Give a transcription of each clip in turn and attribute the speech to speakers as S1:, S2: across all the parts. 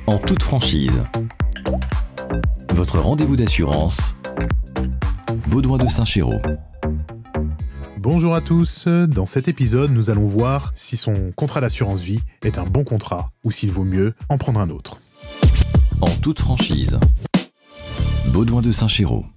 S1: En toute franchise. Votre rendez-vous d'assurance. Baudouin de Saint-Chéraud.
S2: Bonjour à tous, dans cet épisode, nous allons voir si son contrat d'assurance vie est un bon contrat ou s'il vaut mieux en prendre un autre.
S1: En toute franchise. Baudouin de Saint-Chéraud.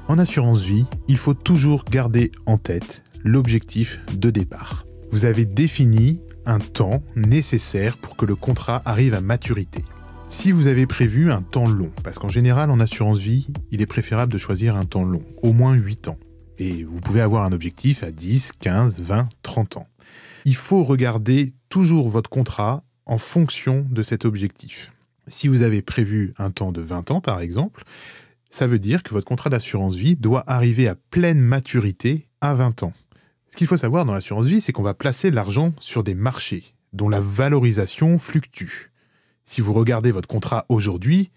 S2: En assurance vie, il faut toujours garder en tête l'objectif de départ. Vous avez défini un temps nécessaire pour que le contrat arrive à maturité. Si vous avez prévu un temps long, parce qu'en général en assurance vie, il est préférable de choisir un temps long, au moins 8 ans. Et vous pouvez avoir un objectif à 10, 15, 20, 30 ans. Il faut regarder toujours votre contrat en fonction de cet objectif. Si vous avez prévu un temps de 20 ans par exemple, ça veut dire que votre contrat d'assurance vie doit arriver à pleine maturité à 20 ans. Ce qu'il faut savoir dans l'assurance vie, c'est qu'on va placer l'argent sur des marchés dont la valorisation fluctue. Si vous regardez votre contrat aujourd'hui,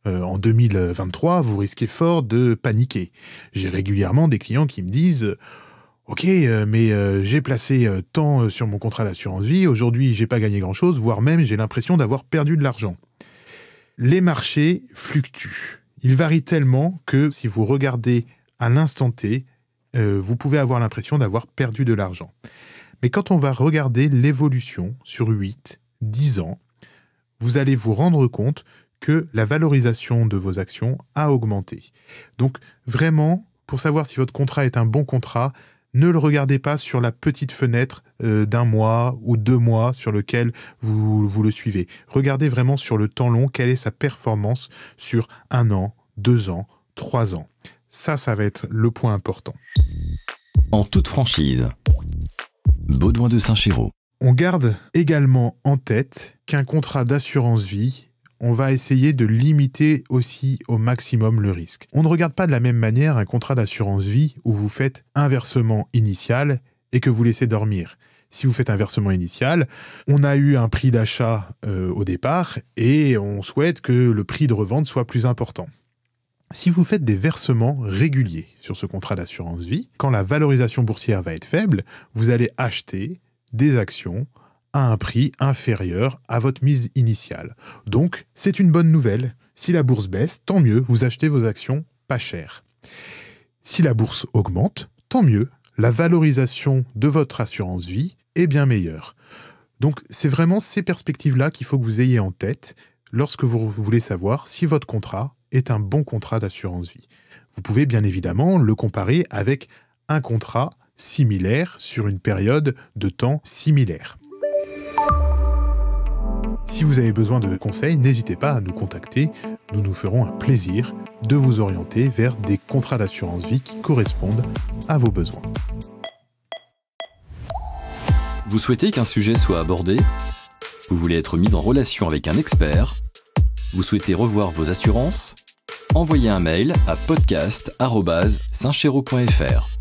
S2: en 2023, vous risquez fort de paniquer. J'ai régulièrement des clients qui me disent « Ok, mais j'ai placé tant sur mon contrat d'assurance vie, aujourd'hui j'ai pas gagné grand-chose, voire même j'ai l'impression d'avoir perdu de l'argent. » Les marchés fluctuent. Ils varient tellement que si vous regardez à l'instant T, vous pouvez avoir l'impression d'avoir perdu de l'argent. Mais quand on va regarder l'évolution sur 8, 10 ans, vous allez vous rendre compte que la valorisation de vos actions a augmenté. Donc vraiment, pour savoir si votre contrat est un bon contrat, ne le regardez pas sur la petite fenêtre d'un mois ou 2 mois sur lequel vous le suivez. Regardez vraiment sur le temps long, quelle est sa performance sur 1 an, 2 ans, 3 ans. Ça va être le point important.
S1: En toute franchise. Baudouin de Saint-Chéraud.
S2: On garde également en tête qu'un contrat d'assurance vie, on va essayer de limiter aussi au maximum le risque. On ne regarde pas de la même manière un contrat d'assurance vie où vous faites un versement initial et que vous laissez dormir. Si vous faites un versement initial, on a eu un prix d'achat au départ et on souhaite que le prix de revente soit plus important. Si vous faites des versements réguliers sur ce contrat d'assurance vie, quand la valorisation boursière va être faible, vous allez acheter des actions à un prix inférieur à votre mise initiale. Donc, c'est une bonne nouvelle. Si la bourse baisse, tant mieux, vous achetez vos actions pas chères. Si la bourse augmente, tant mieux, la valorisation de votre assurance vie est bien meilleure. Donc, c'est vraiment ces perspectives-là qu'il faut que vous ayez en tête lorsque vous voulez savoir si votre contrat est un bon contrat d'assurance vie. Vous pouvez bien évidemment le comparer avec un contrat similaire sur une période de temps similaire. Si vous avez besoin de conseils, n'hésitez pas à nous contacter. Nous nous ferons un plaisir de vous orienter vers des contrats d'assurance vie qui correspondent à vos besoins.
S1: Vous souhaitez qu'un sujet soit abordé? Vous voulez être mis en relation avec un expert? Vous souhaitez revoir vos assurances? Envoyez un mail à podcast@saintchéraud.fr.